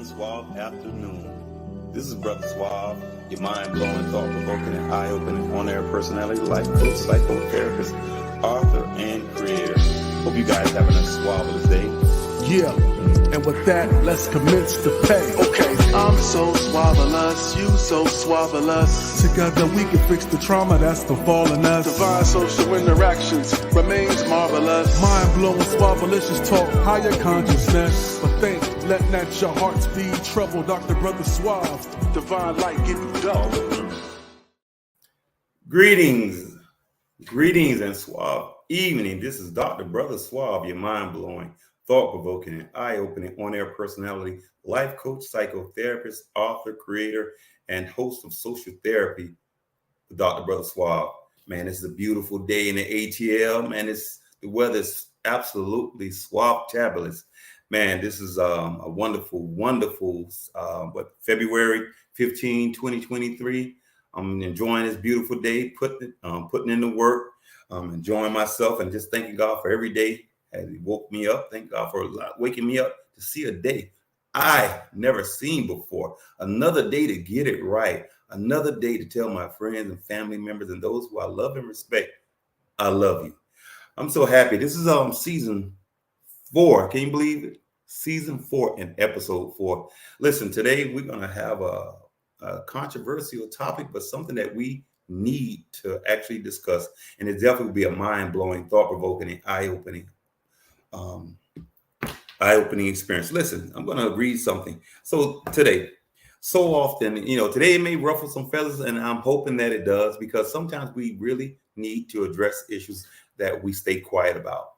Suave afternoon. This is Brother Suave, your mind-blowing, thought-provoking, and eye-opening on-air personality, life coach, psychotherapist, author, and creator. Hope you guys having a suavelous day. Yeah, and with that, let's commence the pay. Okay, I'm so suavelous, you so suavelous. Together we can fix the trauma that's befallen us. Divine social interactions remains marvelous. Mind-blowing, suavelicious talk, higher consciousness. But think, let not your hearts be troubled, Dr. Brother Suave. Divine light give you double. Greetings and suave evening. This is Dr. Brother Suave, your mind-blowing, thought-provoking, and eye-opening on-air personality, life coach, psychotherapist, author, creator, and host of social therapy, Dr. Brother Suave. Man, this is a beautiful day in the ATL. Man, the weather is absolutely suave-tabulous. Man, this is a wonderful, February 15, 2023. I'm enjoying this beautiful day, putting in the work, enjoying myself, and just thanking God for every day as He woke me up. Thank God for waking me up to see a day I never seen before. Another day to get it right. Another day to tell my friends and family members and those who I love and respect, I love you. I'm so happy. This is season 4. Can you believe it? Season 4 and episode 4. Listen, today we're going to have a controversial topic, but something that we need to actually discuss. And it definitely will be a mind-blowing, thought-provoking, and eye-opening experience. Listen, I'm going to read something. So today, so often, today it may ruffle some feathers, and I'm hoping that it does, because sometimes we really need to address issues that we stay quiet about.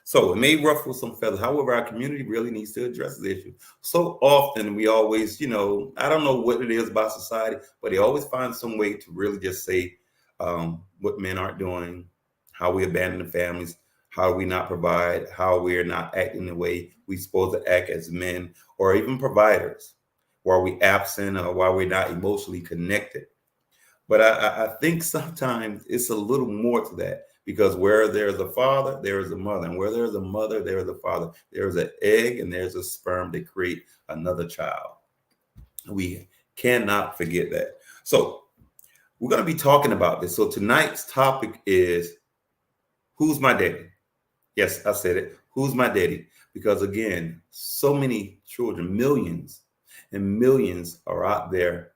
So it may ruffle some feathers. However, our community really needs to address the issue. So often we always, I don't know what it is about society, but they always find some way to really just say what men aren't doing, how we abandon the families, how we not provide, how we're not acting the way we're supposed to act as men, or even providers, why we absent or why we're not emotionally connected. But I think sometimes it's a little more to that. Because where there's a father, there is a mother. And where there's a mother, there is a father. There's an egg and there's a sperm that create another child. We cannot forget that. So we're going to be talking about this. So tonight's topic is, who's my daddy? Yes, I said it. Who's my daddy? Because again, so many children, millions and millions are out there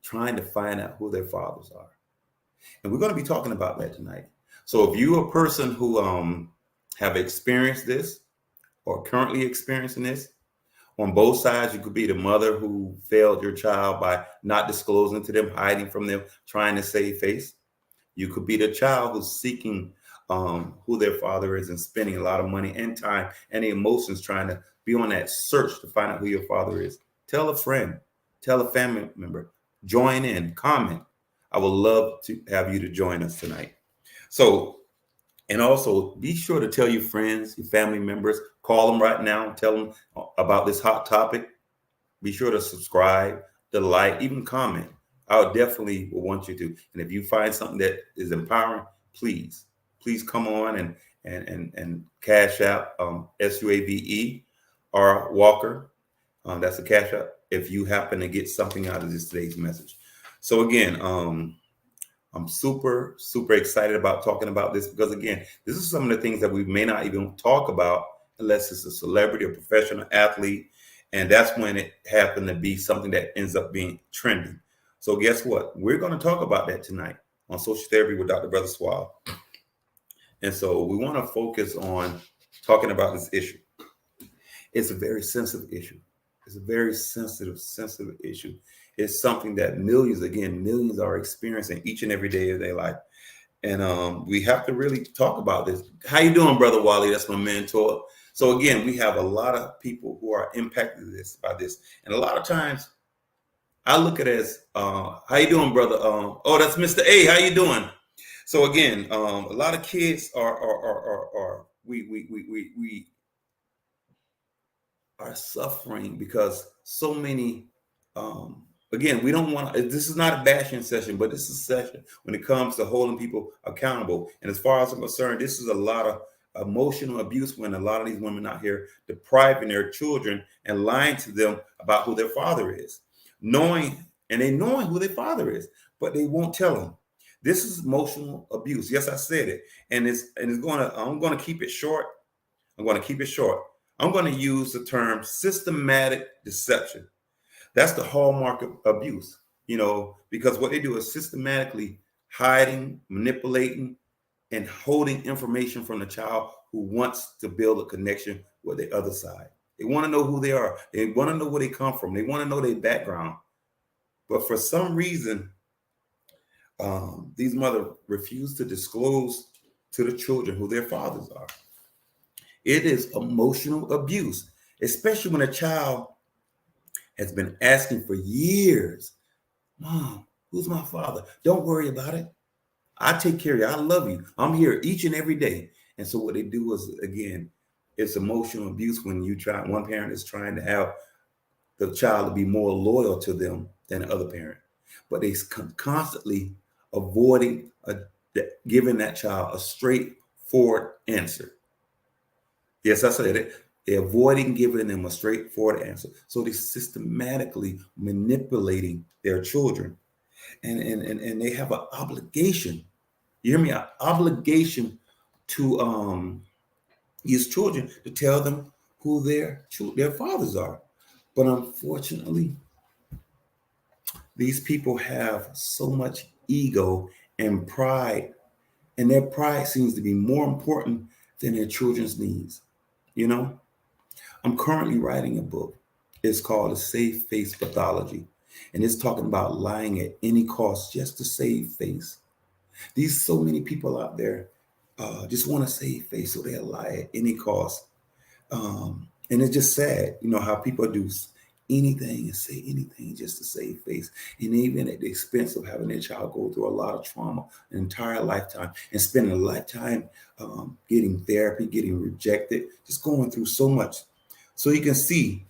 trying to find out who their fathers are. And we're going to be talking about that tonight. So if you're a person who have experienced this or currently experiencing this, on both sides, you could be the mother who failed your child by not disclosing to them, hiding from them, trying to save face. You could be the child who's seeking who their father is and spending a lot of money and time and emotions trying to be on that search to find out who your father is. Tell a friend, tell a family member, join in, comment. I would love to have you to join us tonight. So, and also be sure to tell your friends, your family members, call them right now, tell them about this hot topic. Be sure to subscribe, to like, even comment. I would definitely want you to. And if you find something that is empowering, please come on and cash out SUAVE or Walker. That's a cash out if you happen to get something out of today's message. So again, I'm super excited about talking about this because, again, this is some of the things that we may not even talk about unless it's a celebrity or professional athlete. And that's when it happened to be something that ends up being trending. So guess what? We're going to talk about that tonight on Social Therapy with Dr. Brother Suave. And so we want to focus on talking about this issue. It's a very sensitive issue. It's a very sensitive issue. It's something that millions are experiencing each and every day of their life. And we have to really talk about this. How you doing, Brother Wally? That's my mentor. So again, we have a lot of people who are impacted by this. And a lot of times I look at it as, how you doing, brother? Oh, that's Mr. A. How you doing? So again, a lot of kids we are suffering because so many, again, we don't want to, this is not a bashing session, but this is a session when it comes to holding people accountable. And as far as I'm concerned, this is a lot of emotional abuse when a lot of these women out here depriving their children and lying to them about who their father is, knowing who their father is, but they won't tell them. This is emotional abuse. Yes, I said it, and I'm gonna keep it short. I'm gonna keep it short. I'm gonna use the term systematic deception. That's the hallmark of abuse, because what they do is systematically hiding, manipulating, and holding information from the child who wants to build a connection with the other side. They want to know who they are. They want to know where they come from. They want to know their background. But for some reason, these mothers refuse to disclose to the children who their fathers are. It is emotional abuse, especially when a child has been asking for years, Mom, who's my father? Don't worry about it. I take care of you. I love you. I'm here each and every day. And so what they do is, again, it's emotional abuse when one parent is trying to have the child to be more loyal to them than the other parent. But they constantly avoiding giving that child a straightforward answer. Yes, I said it. They're avoiding giving them a straightforward answer. So they're systematically manipulating their children. And they have an obligation. You hear me? An obligation to these children to tell them who their fathers are. But unfortunately, these people have so much ego and pride, and their pride seems to be more important than their children's needs. I'm currently writing a book. It's called A Safe Face Pathology, and it's talking about lying at any cost just to save face. These so many people out there just want to save face, so they'll lie at any cost. And it's just sad, how people do anything and say anything just to save face, and even at the expense of having their child go through a lot of trauma, an entire lifetime, and spending a lifetime getting therapy, getting rejected, just going through so much. So you can see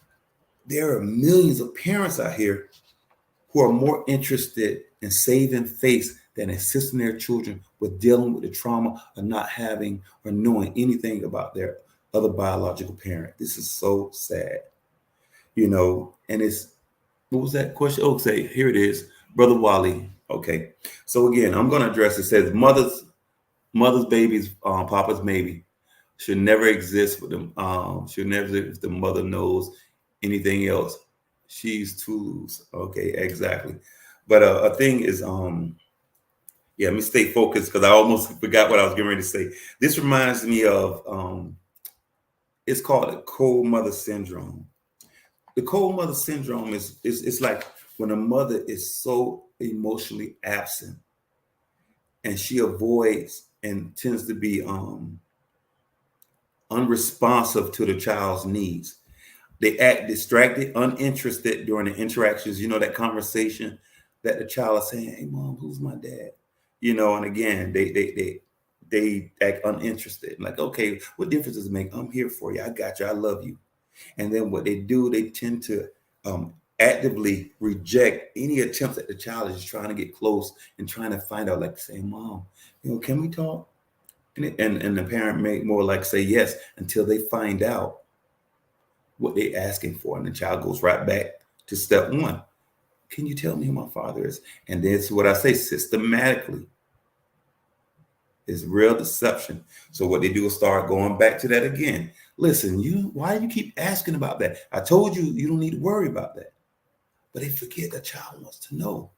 there are millions of parents out here who are more interested in saving face than assisting their children with dealing with the trauma of not having or knowing anything about their other biological parent. This is so sad, and what was that question? Oh, say, here it is, Brother Wally. Okay. So again, I'm going to address it. Says mother's babies, papa's maybe should never exist with them. Should never exist if the mother knows anything else. She's too loose. Okay, exactly. But a thing is, let me stay focused because I almost forgot what I was getting ready to say. This reminds me of, it's called the cold mother syndrome. The cold mother syndrome is like when a mother is so emotionally absent and she avoids and tends to be unresponsive to the child's needs. They act distracted, uninterested during the interactions, that conversation that the child is saying, hey, Mom, who's my dad? And again, they act uninterested. Like, okay, what difference does it make? I'm here for you. I got you. I love you. And then what they do, they tend to actively reject any attempts that the child is trying to get close and trying to find out, like saying, Mom, can we talk? And the parent may more like say yes until they find out what they're asking for. And the child goes right back to step one. Can you tell me who my father is? And that's what I say, systematically. It's real deception. So what they do is start going back to that again. Listen, why do you keep asking about that? I told you you don't need to worry about that. But they forget the child wants to know.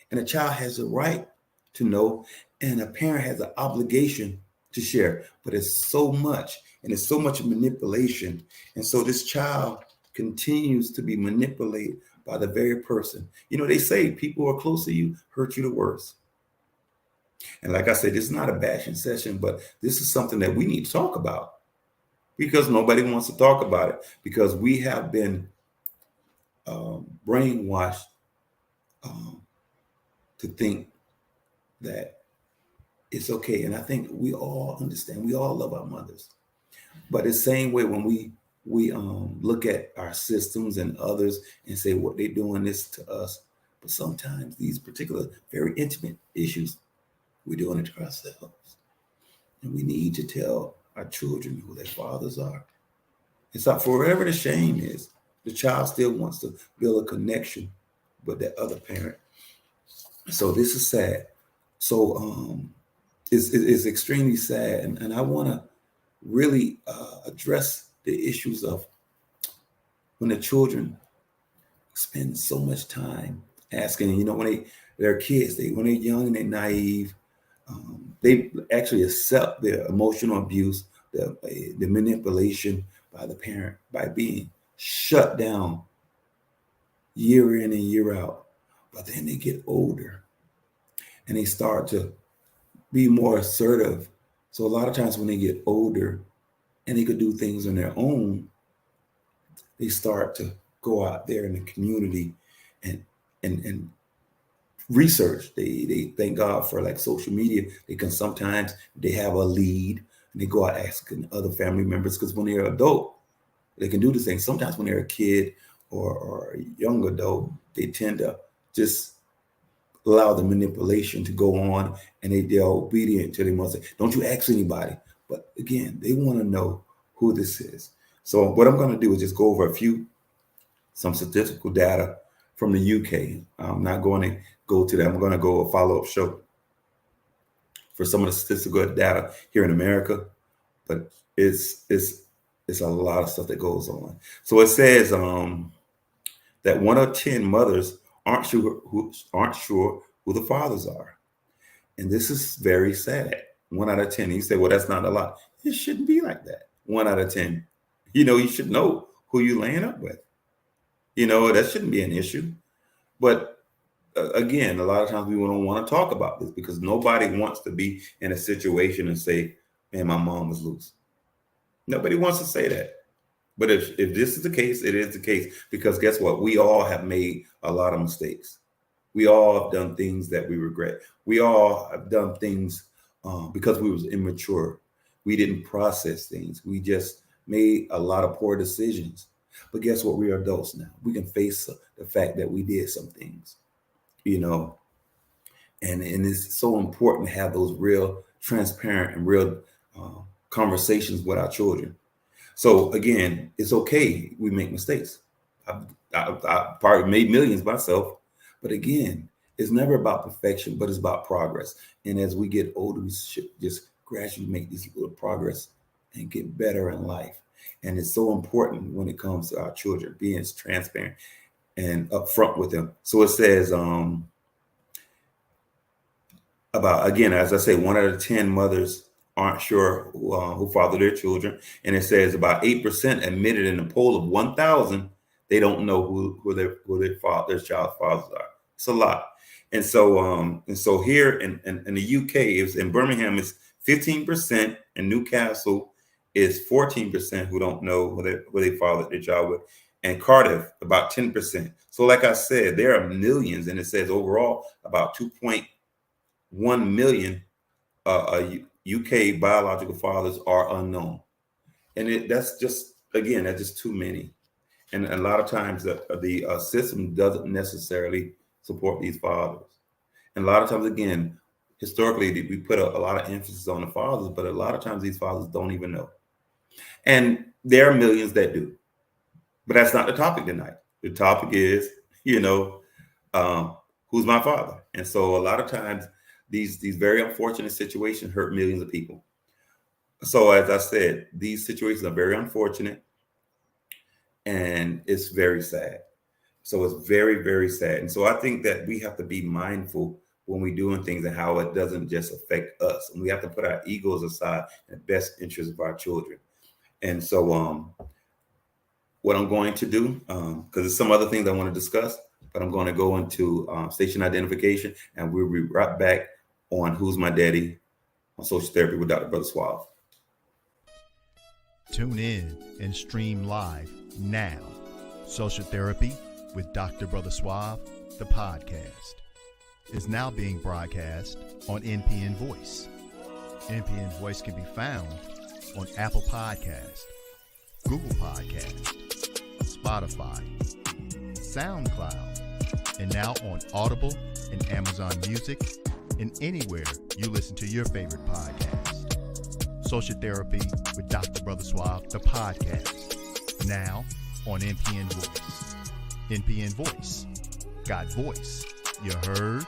And the child has a right to know. And a parent has an obligation to share. But it's so much. And it's so much manipulation. And so this child continues to be manipulated by the very person. They say people who are close to you hurt you the worst. And like I said, this is not a bashing session, but this is something that we need to talk about because nobody wants to talk about it because we have been brainwashed to think that it's okay. And I think we all understand, we all love our mothers. But the same way when we look at our systems and others and say what they're doing this to us, but sometimes these particular very intimate issues, we're doing it to ourselves. And we need to tell our children who their fathers are. It's like wherever the shame is, the child still wants to build a connection with that other parent. So this is sad. So it's extremely sad. And I want to really address the issues of when the children spend so much time asking, when they're kids, when they're young and they're naive, they actually accept the emotional abuse, the manipulation by the parent, by being shut down year in and year out. But then they get older and they start to be more assertive. So a lot of times when they get older and they could do things on their own, they start to go out there in the community and research. They thank God for like social media. They can sometimes they have a lead and they go out asking other family members, because when they're adult, they can do the thing. Sometimes when they're a kid or a young adult, they tend to just allow the manipulation to go on, and they're obedient to their mother. Don't you ask anybody. But again, they want to know who this is. So what I'm going to do is just go over some statistical data from the UK. I'm not going to go to that. I'm going to go a follow-up show for some of the statistical data here in America, but it's a lot of stuff that goes on. So it says that 1 out of 10 mothers aren't sure who the fathers are, and this is very sad. 1 out of 10. You say, well, that's not a lot. It shouldn't be like that. 1 out of 10. You should know who you're laying up with. That shouldn't be an issue. But again, a lot of times we don't want to talk about this because nobody wants to be in a situation and say, man, my mom was loose. Nobody wants to say that. But if this is the case, it is the case, because guess what? We all have made a lot of mistakes. We all have done things that we regret. We all have done things because we was immature. We didn't process things. We just made a lot of poor decisions. But guess what? We are adults now. We can face the fact that we did some things, and it's so important to have those real, transparent, and real conversations with our children. So again, it's okay. We make mistakes. I probably made millions myself, but again, it's never about perfection, but it's about progress. And as we get older, we should just gradually make this little progress and get better in life. And it's so important when it comes to our children, being transparent and upfront with them. So it says about, again, as I say, 1 out of 10 mothers aren't sure who father their children. And it says about 8% admitted in a poll of 1,000, they don't know who their child's fathers are. It's a lot. And so here in the UK, is in Birmingham, it's 15%, and Newcastle is 14% who don't know who they fathered their child with, and Cardiff about 10%. So like I said, there are millions, and it says overall about 2.1 million UK biological fathers are unknown, and that's just too many. And a lot of times the system doesn't necessarily support these fathers. And a lot of times, again, historically, we put a lot of emphasis on the fathers, but a lot of times these fathers don't even know. And there are millions that do. But that's not the topic tonight. The topic is, who's my father? And so a lot of times these very unfortunate situations hurt millions of people. So as I said, these situations are very unfortunate, and it's very sad. So it's very, very sad. And so I think that we have to be mindful when we're doing things and how it doesn't just affect us. And we have to put our egos aside in the best interest of our children. And so what I'm going to do, because there's some other things I want to discuss, but I'm going to go into station identification, and we'll be right back on Who's My Daddy on Social Therapy with Dr. Brother Suave. Tune in and stream live now. Social Therapy with Dr. Brother Suave, the podcast, is now being broadcast on NPN Voice. NPN Voice can be found on Apple Podcast, Google Podcast, Spotify, SoundCloud, and now on Audible and Amazon Music, and anywhere you listen to your favorite podcast. Social Therapy with Dr. Brother Suave, the podcast. Now on NPN Voice. NPN Voice. Got voice. You heard?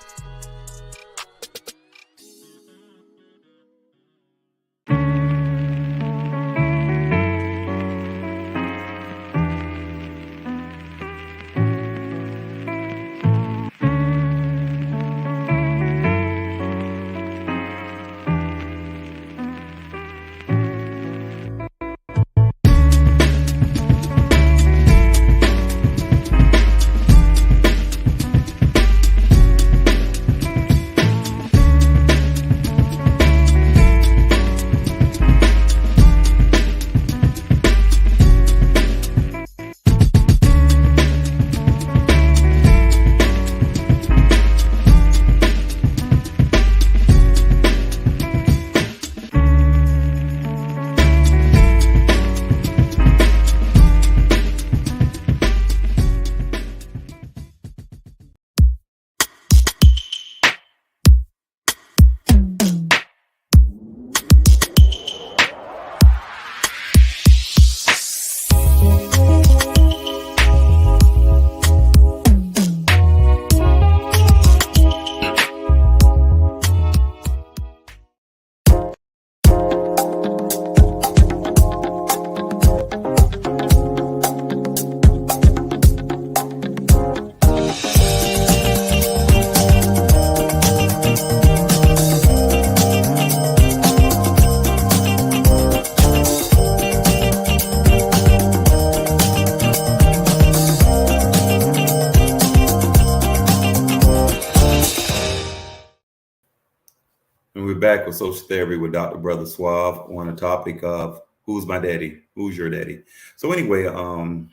And we're back with Social Therapy with Dr. Brother Suave on the topic of who's my daddy? Who's your daddy? So anyway, I'm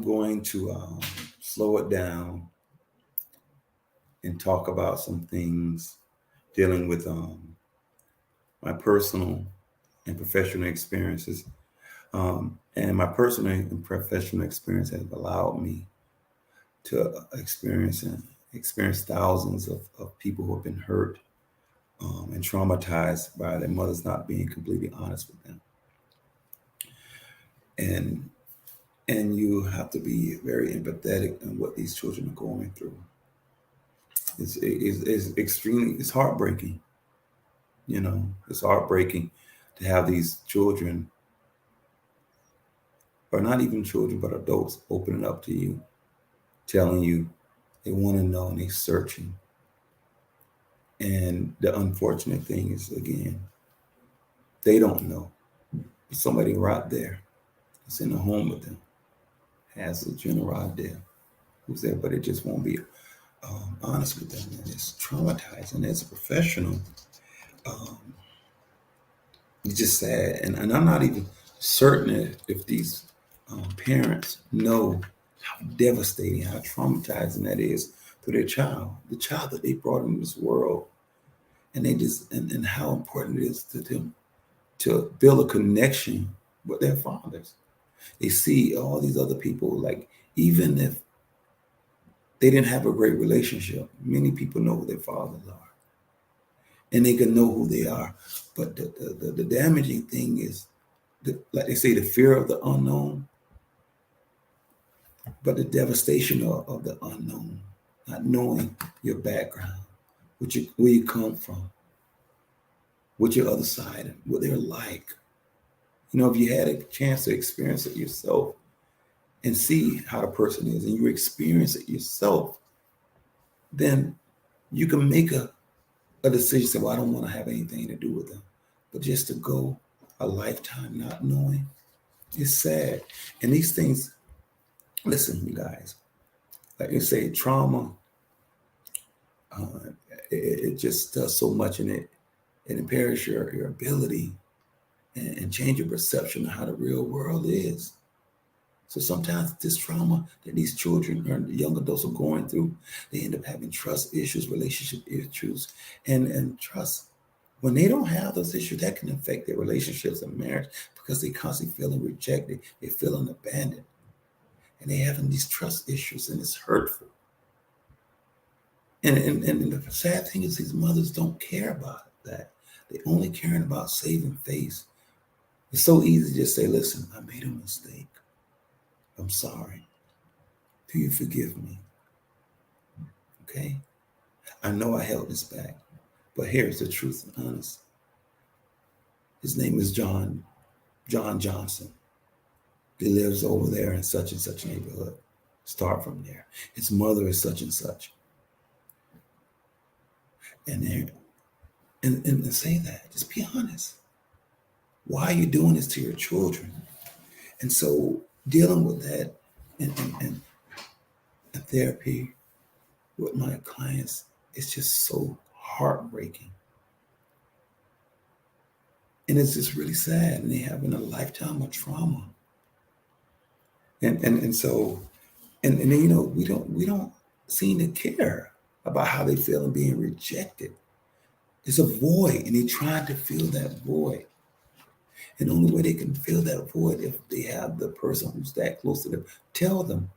going to slow it down and talk about some things dealing with my personal and professional experiences. And my personal and professional experience has allowed me to experience thousands of people who have been hurt and traumatized by their mothers not being completely honest with them. And you have to be very empathetic in what these children are going through. It's extremely, it's heartbreaking. You know, it's heartbreaking to have these children, or not even children, but adults opening up to you, telling you they want to know and they're searching. And the unfortunate thing is, again, they don't know. Somebody right there that's in the home with them has a general idea who's there, but it just won't be honest with them. And it's traumatizing. As a professional, it's just sad. And I'm not even certain if these parents know how devastating, how traumatizing that is to their child, the child that they brought into this world. And they just, and how important it is to them to build a connection with their fathers. They see all these other people, like, even if they didn't have a great relationship, many people know who their fathers are. And they can know who they are. But the damaging thing is, like they say, the fear of the unknown, but the devastation of the unknown, not knowing your background, where you come from, what your other side, what they're like. You know, if you had a chance to experience it yourself and see how the person is, and you experience it yourself, then you can make a decision, say, well, I don't want to have anything to do with them. But just to go a lifetime not knowing, it's sad. And these things, listen, you guys, like you say, trauma, it just does so much, and it impairs your ability and change your perception of how the real world is. So sometimes this trauma that these children or young adults are going through, they end up having trust issues, relationship issues, and trust. When they don't have those issues, that can affect their relationships and marriage, because they constantly feeling rejected, they're feeling abandoned, and they're having these trust issues, and it's hurtful. And the sad thing is, these mothers don't care about that. They only caring about saving face. It's so easy to just say, listen, I made a mistake. I'm sorry. Do you forgive me? Okay? I know I held this back, but here's the truth and honest. His name is John Johnson. He lives over there in such and such neighborhood. Start from there. His mother is such and such. And there, and say that. Just be honest. Why are you doing this to your children? And so dealing with that and therapy with my clients is just so heartbreaking. And it's just really sad. And they're having a lifetime of trauma. And so then, you know, we don't seem to care about how they feel and being rejected. It's a void, and they're trying to fill that void. And the only way they can fill that void if they have the person who's that close to them tell them.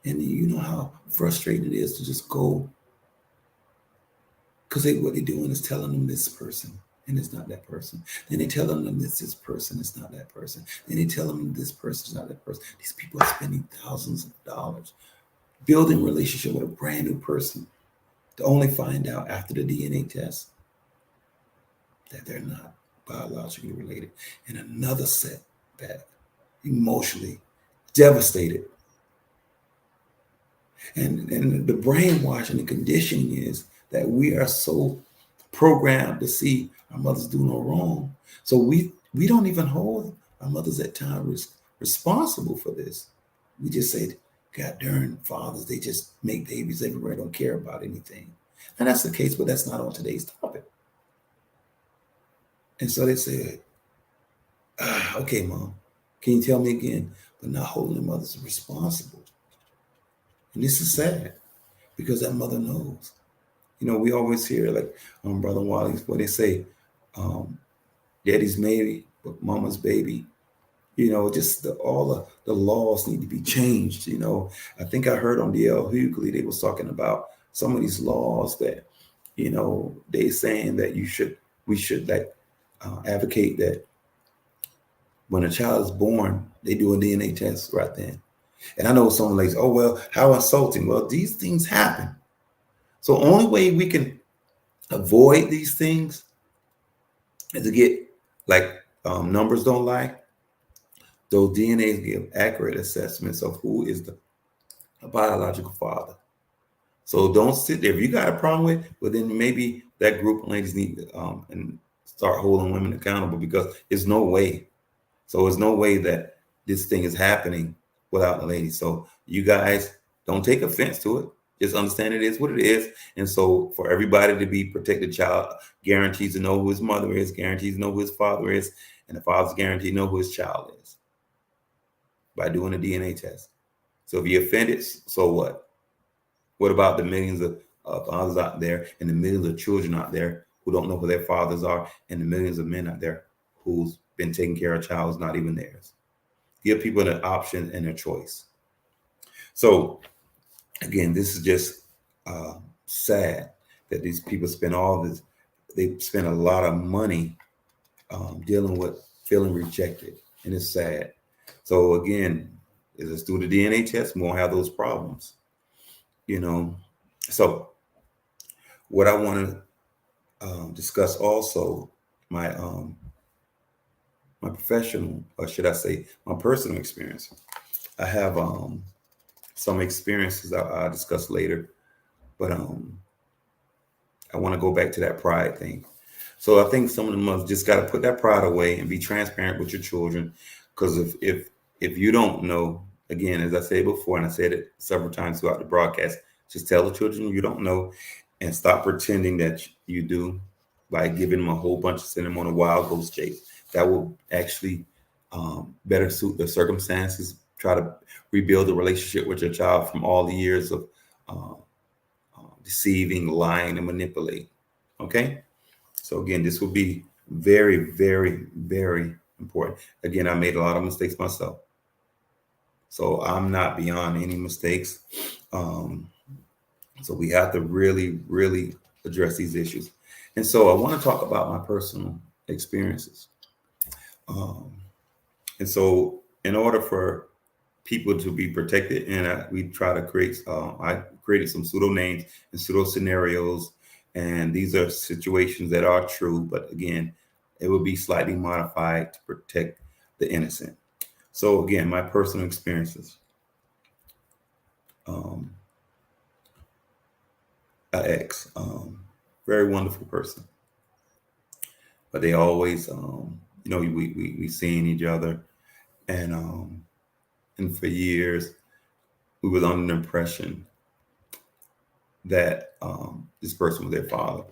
And you know how frustrating it is to just go, because what they're doing is telling them this person, and it's not that person. Then they tell them this person, it's not that person. Then they tell them this person is not that person. These people are spending thousands of dollars building a relationship with a brand new person to only find out after the DNA test that they're not biologically related. And another setback, emotionally devastated. And the brainwashing and conditioning is that we are so programmed to see our mothers do no wrong. So we don't even hold our mothers at times responsible for this. We just say, God darn fathers, they just make babies everywhere, don't care about anything. And that's the case, but that's not on today's topic. And so they say, okay, Mom, can you tell me again? But not holding the mothers responsible. And this is sad because that mother knows. You know, we always hear like Brother Wally's, what they say, daddy's maybe, but mama's baby. You know, just all the laws need to be changed. You know, I think I heard on D.L. Hughley, they was talking about some of these laws that, you know, they saying that we should like advocate that when a child is born, they do a DNA test right then. And I know someone like, oh, well, how insulting. Well, these things happen. So only way we can avoid these things is to get like numbers don't lie. Those DNAs give accurate assessments of who is the biological father. So don't sit there. If you got a problem with, well, then maybe that group of ladies need to and start holding women accountable, because there's no way. So there's no way that this thing is happening without the ladies. So you guys don't take offense to it. Just understand it is what it is. And so for everybody to be protected child guarantees to know who his mother is, guarantees to know who his father is, and the father's guaranteed to know who his child is by doing a DNA test. So if you're offended, so what? What about the millions of fathers out there and the millions of children out there who don't know who their fathers are, and the millions of men out there who's been taking care of a child who's not even theirs? Give people an option and a choice. So again, this is just sad that these people spend all this. They spend a lot of money dealing with feeling rejected, and it's sad. So again, let's do the DNA test. We won't have those problems, you know. So what I want to discuss also, my professional, or should I say, my personal experience. I have some experiences I'll discuss later, but I want to go back to that pride thing. So I think some of the mothers just got to put that pride away and be transparent with your children, because if you don't know, again, as I said before, and I said it several times throughout the broadcast, just tell the children you don't know, and stop pretending that you do by giving them a whole bunch of, sending them on a wild goose chase. That will actually better suit the circumstances. Try to rebuild the relationship with your child from all the years of deceiving, lying, and manipulating. Okay? So again, this will be very, very, very important. Again, I made a lot of mistakes myself. So I'm not beyond any mistakes. So we have to really, really address these issues. And so I want to talk about my personal experiences. And so in order for people to be protected, and we try to create, I created some pseudo names and pseudo scenarios. And these are situations that are true, but again, it would be slightly modified to protect the innocent. So again, my personal experiences. An ex, very wonderful person, but they always, we seen each other, and for years we was under the impression that this person was their father.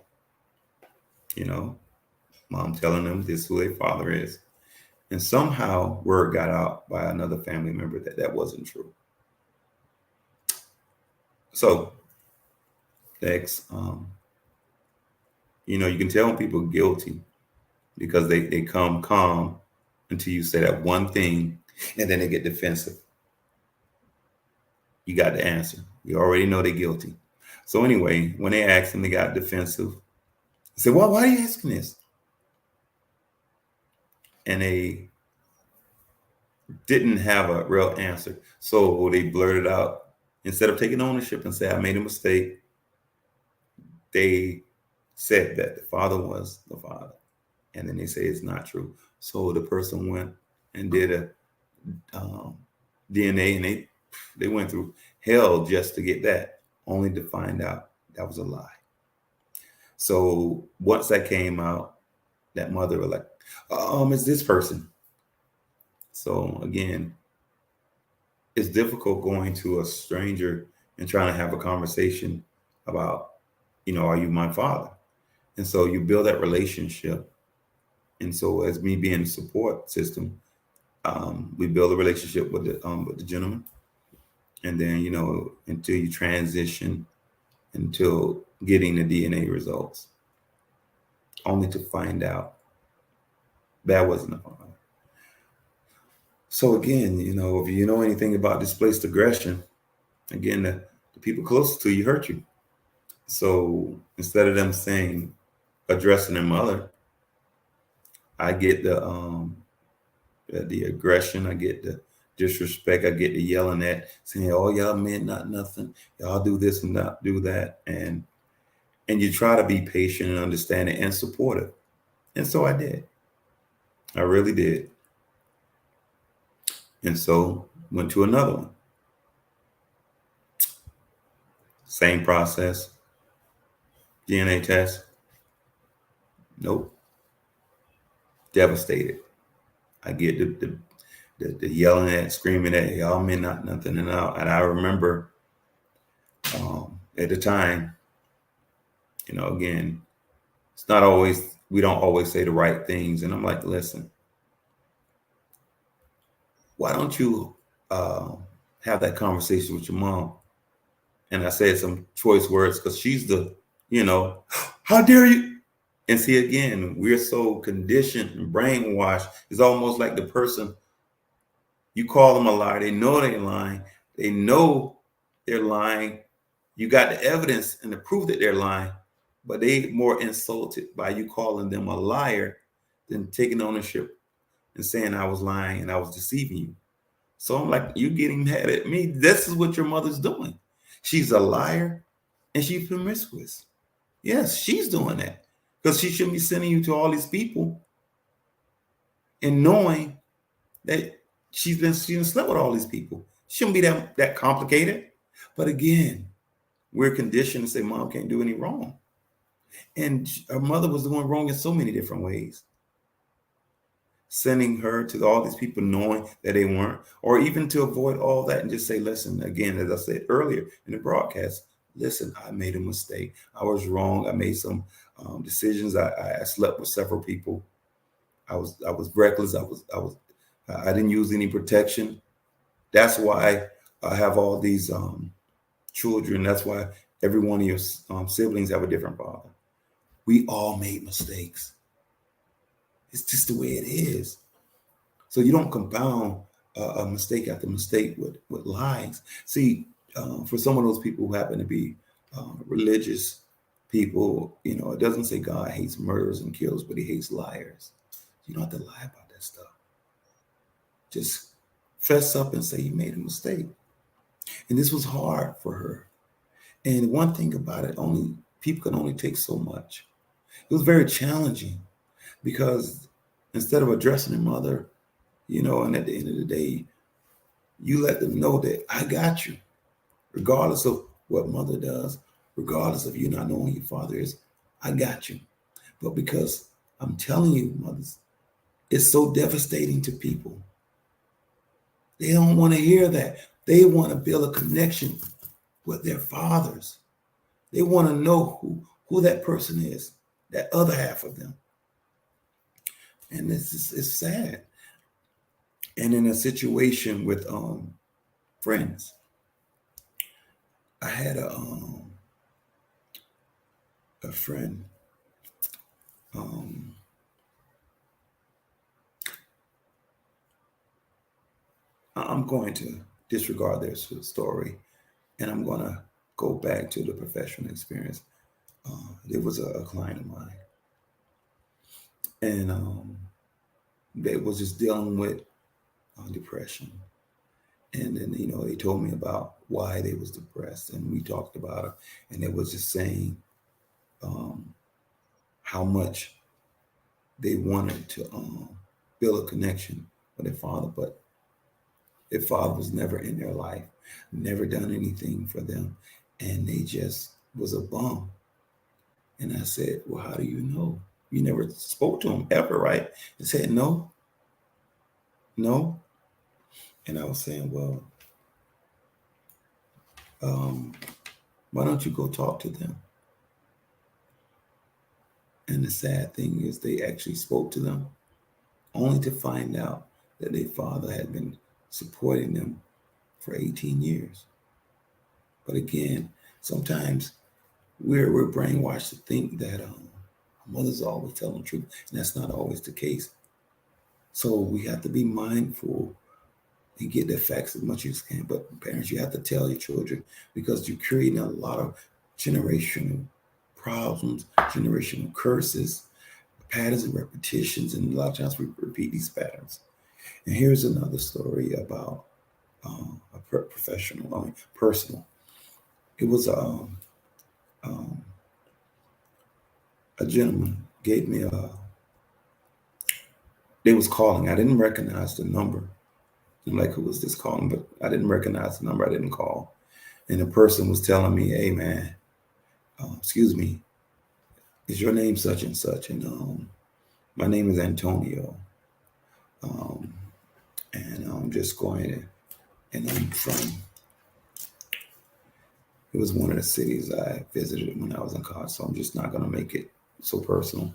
Mom telling them this is who their father is, and somehow word got out by another family member that that wasn't true. So ex, you can tell when people are guilty because they come calm until you say that one thing, and then they get defensive. You got the answer. You already know they're guilty. So anyway, when they asked them, they got defensive. I said, well, why are you asking this? And they didn't have a real answer. So they blurted out, instead of taking ownership and say, I made a mistake, they said that the father was the father. And then they say it's not true. So the person went and did a DNA, and they went through hell just to get that, only to find out that was a lie. So once that came out, that mother was like, it's this person. So again, it's difficult going to a stranger and trying to have a conversation about, are you my father? And so you build that relationship. And so as me being a support system, we build a relationship with the gentleman. And then, until you transition, until getting the DNA results, only to find out that wasn't the father. So again, if you know anything about displaced aggression, again, the people closest to you hurt you. So instead of them saying, addressing their mother, I get the aggression, I get the disrespect, I get the yelling at, saying, oh, y'all men not nothing, y'all do this and not do that. And you try to be patient and understanding and supportive. And so I did. I really did. And so went to another one. Same process. DNA test. Nope. Devastated. I get the yelling at, screaming at, y'all men not nothing. And I remember at the time, again, it's not always, we don't always say the right things. And I'm like, listen, why don't you have that conversation with your mom? And I said some choice words because she's the, how dare you? And see, again, we're so conditioned and brainwashed. It's almost like the person, you call them a liar. They know they're lying. They know they're lying. You got the evidence and the proof that they're lying, but they more insulted by you calling them a liar than taking ownership and saying I was lying and I was deceiving you. So I'm like, you getting mad at me? This is what your mother's doing. She's a liar and she's promiscuous. Yes, she's doing that because she shouldn't be sending you to all these people and knowing that she's been slept with all these people. Shouldn't be that complicated. But again, we're conditioned to say mom can't do any wrong. And her mother was doing wrong in so many different ways. Sending her to all these people knowing that they weren't, or even to avoid all that and just say, listen, again, as I said earlier in the broadcast, listen, I made a mistake. I was wrong. I made some decisions. I slept with several people. I was reckless. I didn't use any protection. That's why I have all these children. That's why every one of your siblings have a different father. We all made mistakes. It's just the way it is. So you don't compound a mistake after mistake with lies. See, for some of those people who happen to be religious, people, it doesn't say God hates murderers and killers, but he hates liars. You don't have to lie about that stuff. Just fess up and say you made a mistake. And this was hard for her. And one thing about it, people can only take so much. It was very challenging because instead of addressing their mother, and at the end of the day, you let them know that I got you, regardless of what mother does, regardless of you not knowing who your father is, I got you. But because I'm telling you, mothers, it's so devastating to people. They don't want to hear that. They want to build a connection with their fathers. They want to know who that person is, that other half of them. And it's sad. And in a situation with friends, I had a friend. I'm going to disregard their story, and I'm going to go back to the professional experience. There was a client of mine, and they was just dealing with depression. And then, they told me about why they was depressed, and we talked about it, and it was just saying how much they wanted to build a connection with their father, but their father was never in their life, never done anything for them, and they just was a bum. And I said, well, how do you know? You never spoke to him ever, right? He said, no. And I was saying, well, why don't you go talk to them? And the sad thing is they actually spoke to them only to find out that their father had been supporting them for 18 years. But again, sometimes we're brainwashed to think that mothers always tell the truth, and that's not always the case. So we have to be mindful and get the facts as much as you can. But parents, you have to tell your children, because you're creating a lot of generational problems, generational curses, patterns and repetitions, and a lot of times we repeat these patterns. And here's another story about a personal. It was a gentleman gave me they was calling. I didn't recognize the number. I'm like, who was this calling? But I didn't recognize the number. I didn't call. And the person was telling me, hey, man, excuse me, is your name such and such? And my name is Antonio. And I'm just going, and I'm from, it was one of the cities I visited when I was in college. So I'm just not going to make it so personal.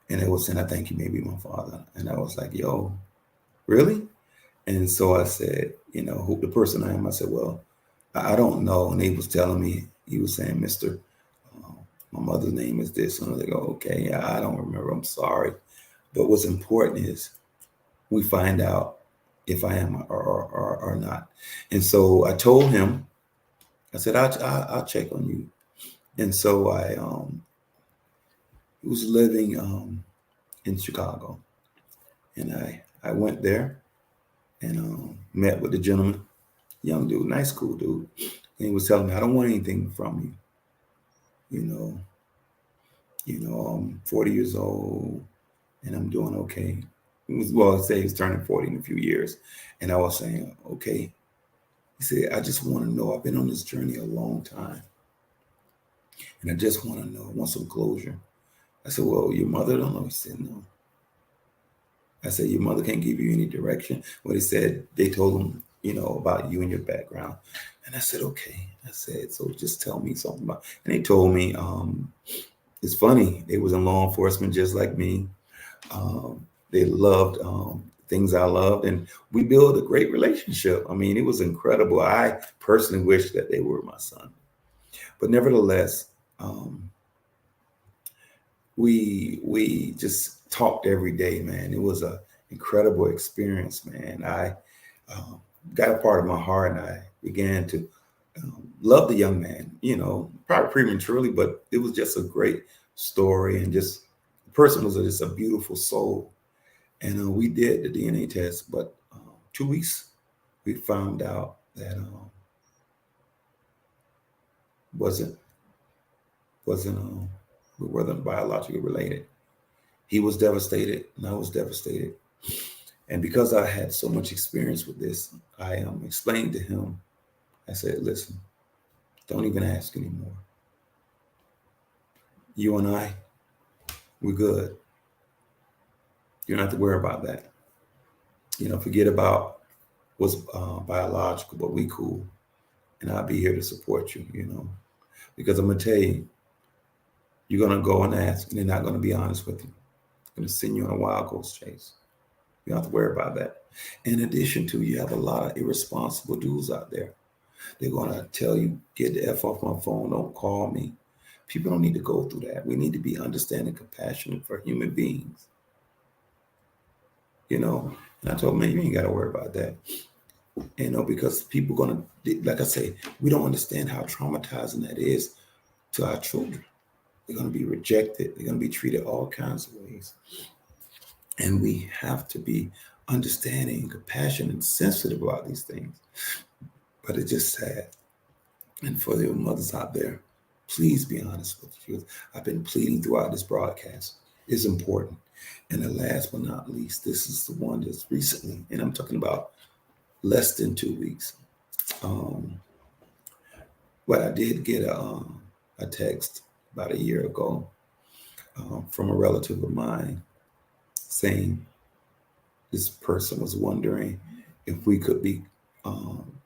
And it was saying, I think you may be my father. And I was like, yo, really? And so I said, who the person I am? I said, well, I don't know. And he was telling me, he was saying, Mr. My mother's name is this. And I was like, oh, okay, yeah, I don't remember. I'm sorry. But what's important is we find out if I am or not. And so I told him, I said, I'll check on you. And so I was living in Chicago. And I went there and met with the gentleman, young dude, nice, cool dude. And he was telling me, I don't want anything from you. I'm 40 years old and I'm doing okay. I'd say he's turning 40 in a few years. And I was saying, okay. He said, I just want to know, I've been on this journey a long time. And I just want to know, I want some closure. I said, well, your mother don't know. He said, no. I said, your mother can't give you any direction. Well, he said, they told him, about you and your background. And I said, okay. I said, so just tell me something about, and they told me, it's funny. They was in law enforcement just like me. They loved things I loved, and we built a great relationship. I mean, it was incredible. I personally wish that they were my son. But nevertheless, we just talked every day, man. It was an incredible experience, man. I got a part of my heart, and I began to Loved the young man, probably prematurely, but it was just a great story. And just the person was just a beautiful soul. And we did the DNA test, but 2 weeks, we found out that wasn't wasn't we wasn't biologically related. He was devastated, and I was devastated. And because I had so much experience with this, I explained to him. I said, "Listen, don't even ask anymore. You and I, we're good. You don't have to worry about that. Forget about what's biological, but we cool, and I'll be here to support you. Because I'm gonna tell you, you're gonna go and ask, and they're not gonna be honest with you. They're gonna send you on a wild goose chase. You don't have to worry about that. In addition to, you have a lot of irresponsible dudes out there. They're gonna tell you, get the F off my phone, don't call me. People don't need to go through that. We need to be understanding, compassionate for human beings. And I told him, man, you ain't gotta worry about that. Because people gonna, like I say, we don't understand how traumatizing that is to our children. They're gonna be rejected. They're gonna be treated all kinds of ways. And we have to be understanding, compassionate, and sensitive about these things. But it's just sad. And for the mothers out there, please be honest with you. I've been pleading throughout this broadcast. It's important. And the last but not least, this is the one that's recently, and I'm talking about less than 2 weeks. But I did get a text about a year ago from a relative of mine saying this person was wondering if we could be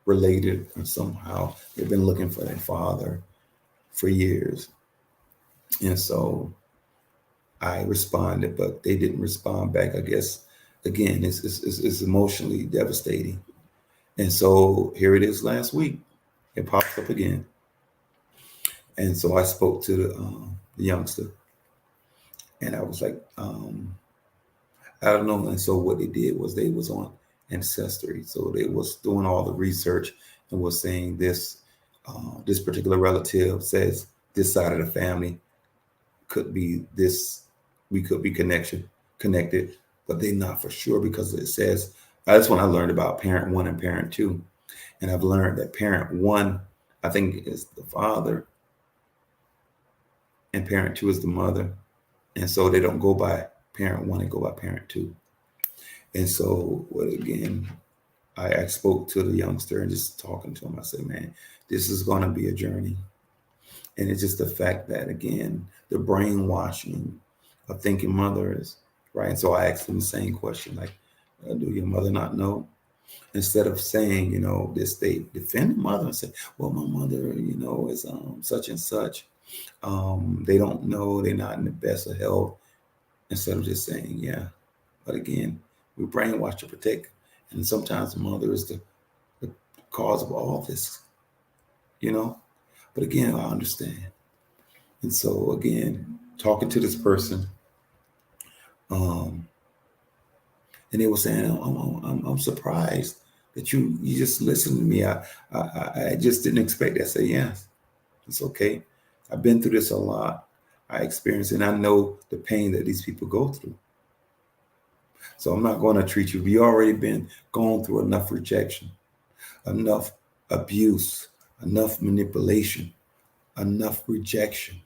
related or somehow. They've been looking for their father for years. And so I responded, but they didn't respond back. I guess, again, it's emotionally devastating. And so here it is last week. It pops up again. And so I spoke to the youngster. And I was like, I don't know. And so what they did was they was on Ancestry. So they was doing all the research and was saying this particular relative says this side of the family could be this, we could be connected, but they're not for sure because it says, that's when I learned about parent 1 and parent 2. And I've learned that parent 1, I think, is the father and parent 2 is the mother. And so they don't go by parent 1, they go by parent 2. And so, again, I spoke to the youngster and just talking to him, I said, man, this is going to be a journey. And it's just the fact that, again, the brainwashing of thinking mothers, right? And so I asked him the same question, like, do your mother not know? Instead of saying, this, they defend the mother and say, well, my mother, is such and such. They don't know, they're not in the best of health. Instead of just saying, yeah. But again, we brainwash to protect. And sometimes the mother is the cause of all this, But again, I understand. And so again, talking to this person, and they were saying, I'm surprised that you just listened to me. I just didn't expect that. I said, yes, it's okay. I've been through this a lot. I experienced it, and I know the pain that these people go through. So I'm not going to treat you. You've already been going through enough rejection, enough abuse, enough manipulation, enough rejection.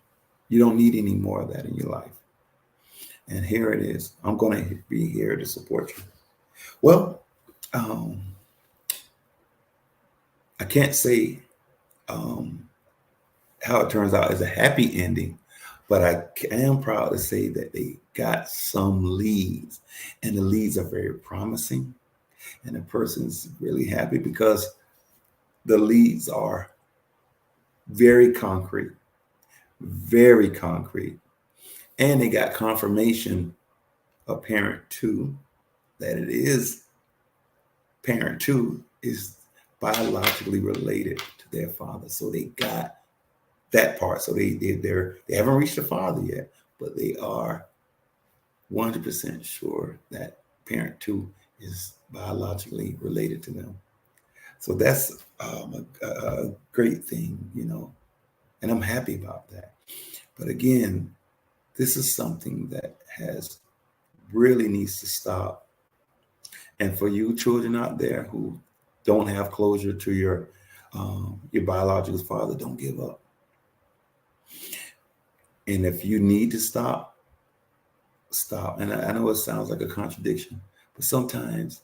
You don't need any more of that in your life. And here it is. I'm going to be here to support you. Well, I can't say how it turns out is a happy ending, but I am proud to say that they got some leads, and the leads are very promising. And the person's really happy because the leads are very concrete, and they got confirmation of parent 2 that it is parent 2 is biologically related to their father. So they got that part. So they haven't reached the father yet, but they are 100% sure that parent 2 is biologically related to them. So that's a great thing, and I'm happy about that. But again, this is something that really needs to stop. And for you children out there who don't have closure to your biological father, don't give up. And if you need to stop. And I know it sounds like a contradiction, but sometimes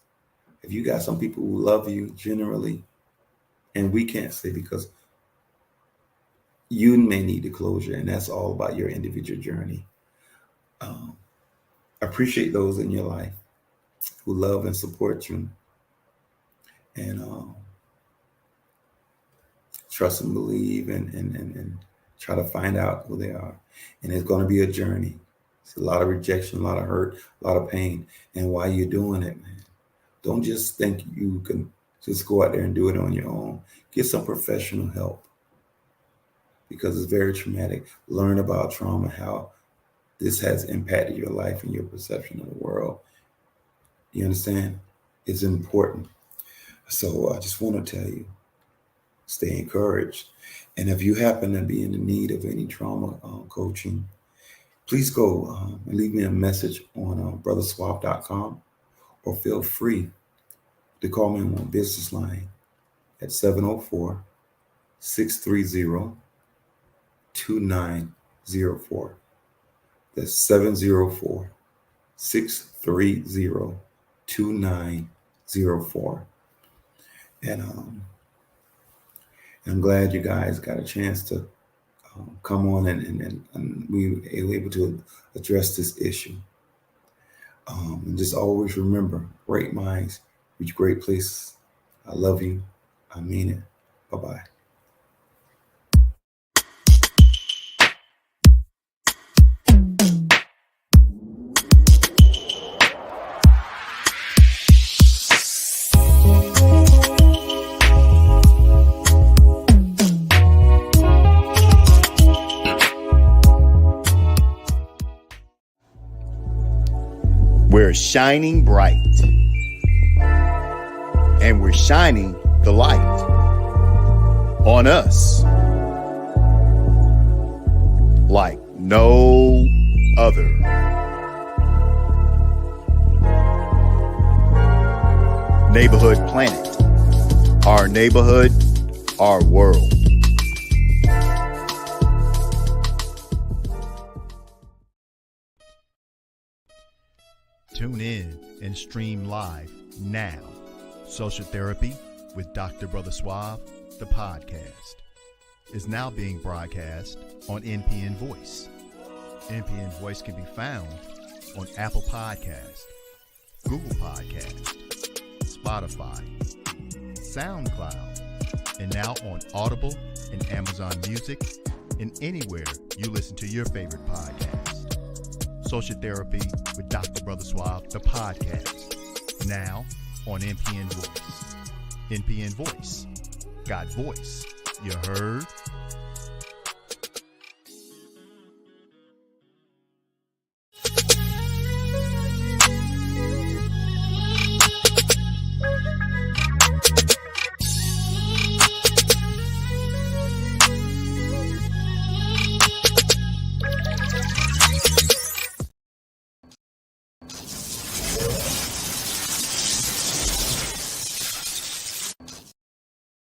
if you got some people who love you generally, and we can't say because you may need the closure, and that's all about your individual journey. Appreciate those in your life who love and support you, and trust and believe, and try to find out who they are. And it's going to be a journey. It's a lot of rejection, a lot of hurt, a lot of pain. And while you're doing it, man, don't just think you can just go out there and do it on your own. Get some professional help, because it's very traumatic. Learn about trauma, how this has impacted your life and your perception of the world. You understand? It's important. So I just want to tell you, stay encouraged. And if you happen to be in the need of any trauma coaching, please go and leave me a message on brothersuave.com, or feel free to call me on my business line at 704-630-2904. That's 704-630-2904. And I'm glad you guys got a chance to come on and we were able to address this issue. And just always remember, great minds reach great places. I love you. I mean it. Bye-bye. We're shining bright, and we're shining the light on us like no other. Neighborhood Planet, our neighborhood, our world. Tune in and stream live now. Social Therapy with Dr. Brother Suave, the podcast, is now being broadcast on NPN Voice. NPN Voice can be found on Apple Podcast, Google Podcast, Spotify, SoundCloud, and now on Audible and Amazon Music, and anywhere you listen to your favorite podcast. Social Therapy with Dr. Brother Suave, the podcast, now on NPN Voice. NPN Voice. Got voice. You heard?